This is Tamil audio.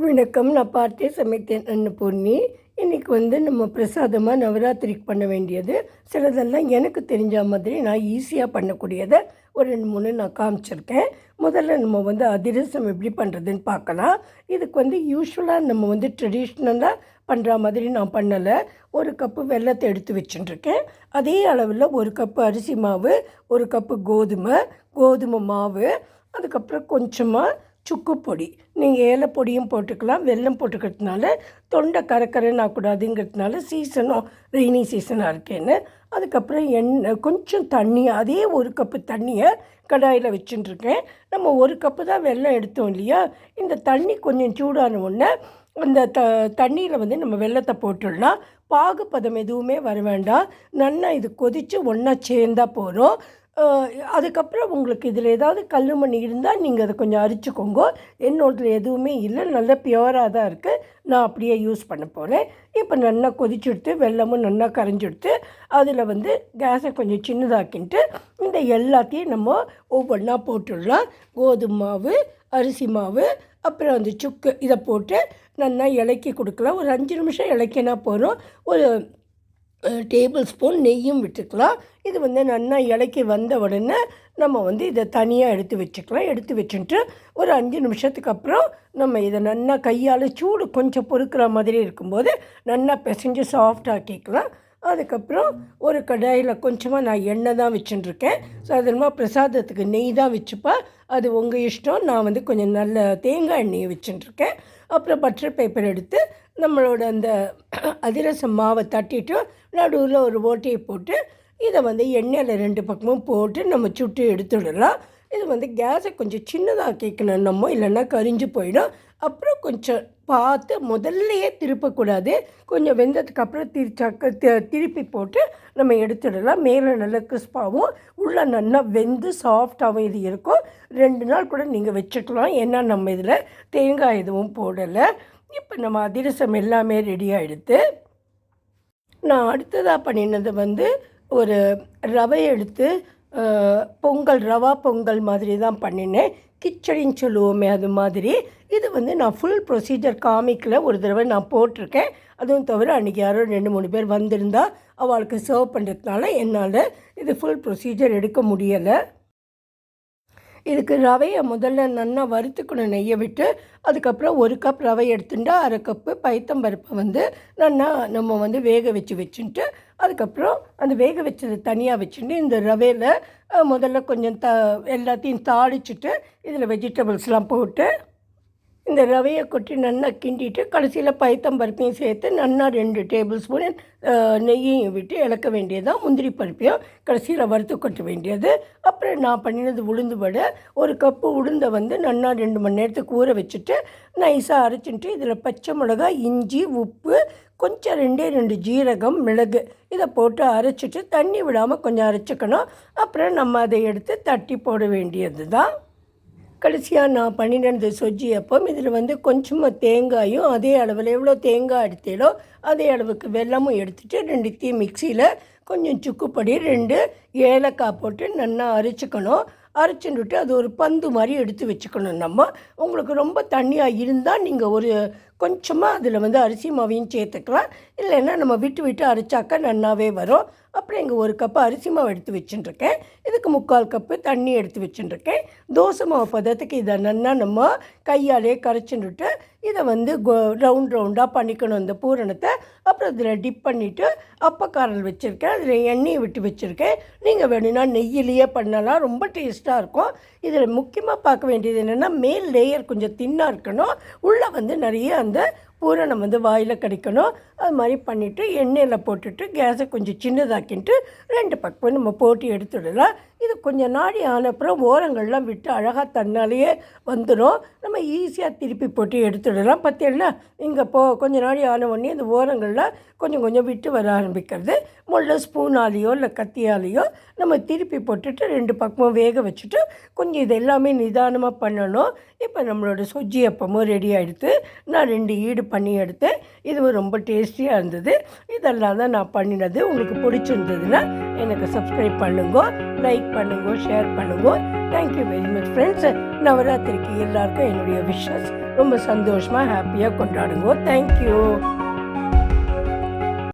வணக்கம். நான் பார்த்தே சமைத்தேன் அன்னபூர்ணி. இன்றைக்கி நம்ம பிரசாதமாக நவராத்திரிக்கு பண்ண வேண்டியது சிலதெல்லாம் எனக்கு தெரிஞ்ச மாதிரி நான் ஈஸியாக பண்ணக்கூடியதை ஒரு 2, 3 நான் காமிச்சிருக்கேன். முதல்ல நம்ம அதிரசம் எப்படி பண்ணுறதுன்னு பார்க்கலாம். இதுக்கு யூஸ்வலாக நம்ம ட்ரெடிஷ்னலாக பண்ணுற மாதிரி நான் பண்ணலை. 1 கப்பு வெல்லத்தை எடுத்து வச்சுட்டுருக்கேன். அதே அளவில் 1 கப்பு அரிசி மாவு, 1 கப்பு கோதுமை மாவு, அதுக்கப்புறம் கொஞ்சமாக சுக்கு பொடி. நீங்கள் ஏலப்பொடியும் போட்டுக்கலாம். வெல்லம் போட்டுக்கிறதுனால தொண்டை கரக்கரைன்னு ஆகக்கூடாதுங்கிறதுனால ரெய்னி சீசனாக இருக்கேன்னு. அதுக்கப்புறம் எண்ணெய், கொஞ்சம் தண்ணி, அதே 1 கப்பு தண்ணியை கடாயில் வச்சுட்டுருக்கேன். நம்ம 1 கப்பு தான் வெல்லம் எடுத்தோம் இல்லையா? இந்த தண்ணி கொஞ்சம் சூடான உடனே அந்த தண்ணியில் நம்ம வெல்லத்தை போட்டுடலாம். பாகுப்பதம் எதுவுமே வர வேண்டாம். நல்லா இது கொதித்து ஒன்றா சேர்ந்தா போகிறோம். அதுக்கப்புறம் உங்களுக்கு இதில் ஏதாவது கல் மண் இருந்தால் நீங்கள் அதை கொஞ்சம் அரிச்சுக்கோங்க. என்னோடதுல எதுவுமே இல்லை, நல்லா பியூராக தான் இருக்குது. நான் அப்படியே யூஸ் பண்ண போகிறேன். இப்போ நல்லா கொதிச்சுடுத்து, வெல்லமும் நல்லா கரைஞ்சிடுத்து. அதில் கேஸை கொஞ்சம் சின்னதாக்கின்ட்டு இந்த எல்லாத்தையும் நம்ம ஒவ்வொன்றா போட்டுடலாம். கோதுமை மாவு, அரிசி மாவு, அப்புறம் சுக்கு, இதை போட்டு நல்லா இலக்கி கொடுக்கலாம். ஒரு 5 நிமிஷம் இலக்கினா போகிறோம். ஒரு டேபிள் ஸ்பூன் நெய்யும் விட்டுக்கலாம். இது நல்லா இலக்கி வந்த உடனே நம்ம இதை தனியாக எடுத்து வச்சுக்கலாம். எடுத்து வச்சுட்டு ஒரு 5 நிமிஷத்துக்கு அப்புறம் நம்ம இதை நல்லா கையால் சூடு கொஞ்சம் பொறுக்கிற மாதிரி இருக்கும்போது நல்லா பிசைஞ்சு சாஃப்டாக்கிக்கலாம். அதுக்கப்புறம் ஒரு கடாயில் கொஞ்சமாக நான் எண்ணெய் தான் வச்சுட்டுருக்கேன். சாதாரணமாக பிரசாதத்துக்கு நெய் தான் வச்சுப்பா, அது உங்கள் இஷ்டம். நான் கொஞ்சம் நல்ல தேங்காய் எண்ணெயை வச்சுட்டுருக்கேன். அப்புறம் பட்டர் பேப்பர் எடுத்து நம்மளோட அந்த அதிரசம் மாவை தட்டிட்டு நடுவில் ஒரு ஓட்டையை போட்டு இதை எண்ணெயில் 2 பக்கமும் போட்டு நம்ம சுட்டு எடுத்துடலாம். இது கேஸை கொஞ்சம் சின்னதாக கேட்கணும் நம்ம, இல்லைன்னா கரிஞ்சு போயிடும். அப்புறம் கொஞ்சம் பார்த்து முதல்லையே திருப்பக்கூடாது. கொஞ்சம் வெந்ததுக்கப்புறம் திருப்பி போட்டு நம்ம எடுத்துடலாம். மேலே நல்லா கிறிஸ்பாகவும் உள்ளே நல்லா வெந்து சாஃப்டாகவும் இது இருக்கும். 2 நாள் கூட நீங்கள் வச்சுக்கலாம். ஏன்னா நம்ம இதில் தேங்காய் எதுவும் போடலை. இப்போ நம்ம அதிரசம் எல்லாமே ரெடியாக எடுத்து நான் அடுத்ததாக பண்ணினது ஒரு ரவை எடுத்து ரவா பொங்கல் மாதிரி தான் பண்ணினேன். கிச்சடின்னு சொல்லுவோமே, அது மாதிரி. இது நான் ஃபுல் ப்ரொசீஜர் காமிக்கல. ஒரு தடவை நான் போட்டிருக்கேன். அதுவும் தவிர அன்றைக்கி யாரோ 2, 3 பேர் வந்திருந்தா அவளுக்கு சர்வ் பண்ணுறதுனால என்னால் இது ஃபுல் ப்ரொசீஜர் எடுக்க முடியலை. இதுக்கு ரவையை முதல்ல நல்லா வறுத்துக்கணும் நெய்யை விட்டு. அதுக்கப்புறம் 1 கப் ரவை எடுத்துட்டா 1/2 கப்பு பைத்தம்பருப்பை நல்லா நம்ம வேக வச்சுட்டு அதுக்கப்புறம் அந்த வேக வச்சதை தனியாக வச்சுட்டு இந்த ரவையில் முதல்ல கொஞ்சம் எல்லாத்தையும் தாளிச்சுட்டு இதில் வெஜிடபிள்ஸ்லாம் போட்டு இந்த ரவையை கொட்டி நல்லா கிண்டிட்டு கடைசியில் பைத்தம்பருப்பையும் சேர்த்து நல்லா 2 டேபிள் ஸ்பூன் நெய்யையும் விட்டு இளக்க வேண்டியதான். முந்திரி பருப்பையும் கடைசியில் வறுத்து கொட்ட வேண்டியது. அப்புறம் நான் பண்ணினது உளுந்து வடை. 1 கப்பு உளுந்தை நல்லா 2 மணி நேரத்துக்கு ஊற வச்சுட்டு நைஸாக அரைச்சிட்டு இதில் பச்சை மிளகாய், இஞ்சி, உப்பு, கொஞ்சம் 2 ஜீரகம், மிளகு இதை போட்டு அரைச்சிட்டு தண்ணி விடாமல் கொஞ்சம் அரைச்சிக்கணும். அப்புறம் நம்ம அதை எடுத்து தட்டி போட வேண்டியது தான். கடைசியாக நான் பண்ணினது சொஜ்ஜி அப்பம். இதில் கொஞ்சமாக தேங்காயும் அதே அளவில் எவ்வளோ தேங்காய் எடுத்தீங்களோ அதே அளவுக்கு வெல்லமும் எடுத்துகிட்டு 2த்தையும் மிக்சியில் கொஞ்சம் சுக்குப்பொடி, 2 ஏலக்காய் போட்டு நல்லா அரைச்சிக்கணும். அரைச்சிட்டு அது ஒரு பந்து மாதிரி எடுத்து வச்சுக்கணும். நம்ம உங்களுக்கு ரொம்ப தண்ணியாக இருந்தால் நீங்கள் ஒரு கொஞ்சமாக அதில் அரிசி மாவையும் சேர்த்துக்கலாம். இல்லைன்னா நம்ம விட்டு அரைச்சாக்கா நல்லாவே வரும். அப்புறம் இங்கே 1 கப்பு அரிசி மாவு எடுத்து வச்சுட்டுருக்கேன். இதுக்கு 3/4 கப்பு தண்ணி எடுத்து வச்சுட்டுருக்கேன். தோசை மாவு பதத்துக்கு இதை நல்லா நம்ம கையாலே கரைச்சிட்டு இதை ரவுண்டாக பண்ணிக்கணும் இந்த பூரணத்தை. அப்புறம் இதில் டிப் பண்ணிவிட்டு அப்பக்காரல் வச்சுருக்கேன். அதில் எண்ணெயை விட்டு வச்சுருக்கேன். நீங்கள் வேணும்னா நெய்யிலேயே பண்ணலாம், ரொம்ப டேஸ்ட்டாக இருக்கும். இதில் முக்கியமாக பார்க்க வேண்டியது என்னென்னா மேல் லேயர் கொஞ்சம் தின்னாக இருக்கணும். உள்ளே நிறைய அந்த பூரணம் வாயில் கிடைக்கணும். அது மாதிரி பண்ணிவிட்டு எண்ணெயில் போட்டுட்டு கேஸை கொஞ்சம் சின்னதாக்கிட்டு 2 பக்கம் நம்ம போட்டு எடுத்துடலாம். இது கொஞ்சம் நாடி ஆனப்புறம் ஓரங்கள்லாம் விட்டு அழகாக தன்னாலேயே வந்துடும். நம்ம ஈஸியாக திருப்பி போட்டு எடுத்துடலாம். பார்த்தீங்களா, இங்கே கொஞ்சம் நாடி ஆன உடனே இந்த ஓரங்கள்லாம் கொஞ்சம் விட்டு வர ஆரம்பிக்கிறது. முதல்ல ஸ்பூனாலேயோ இல்லை கத்தியாலேயோ நம்ம திருப்பி போட்டுட்டு 2 பக்கமும் வேக வச்சுட்டு கொஞ்சம் இது எல்லாமே நிதானமாக பண்ணணும். இப்போ நம்மளோட சொஜ்ஜி அப்பமும் ரெடி ஆகிடுது. நான் 2 ஈடு பண்ணி எடுத்தேன். இதுவும் ரொம்ப டேஸ்டியாக இருந்தது. இதெல்லாம் தான் நான் பண்ணினது. உங்களுக்கு பிடிச்சிருந்ததுன்னா எனக்கு சப்ஸ்கிரைப் பண்ணுங்க, லைக் பண்ணுங்க, ஷேர் பண்ணுங்க. Thank you very much friends. நவராத்திரிக்கு எல்லாருக்கும் என்னுடைய விஷஸ். ரொம்ப சந்தோஷமாக ஹாப்பியாக கொண்டாடுங்க. தேங்க்யூ.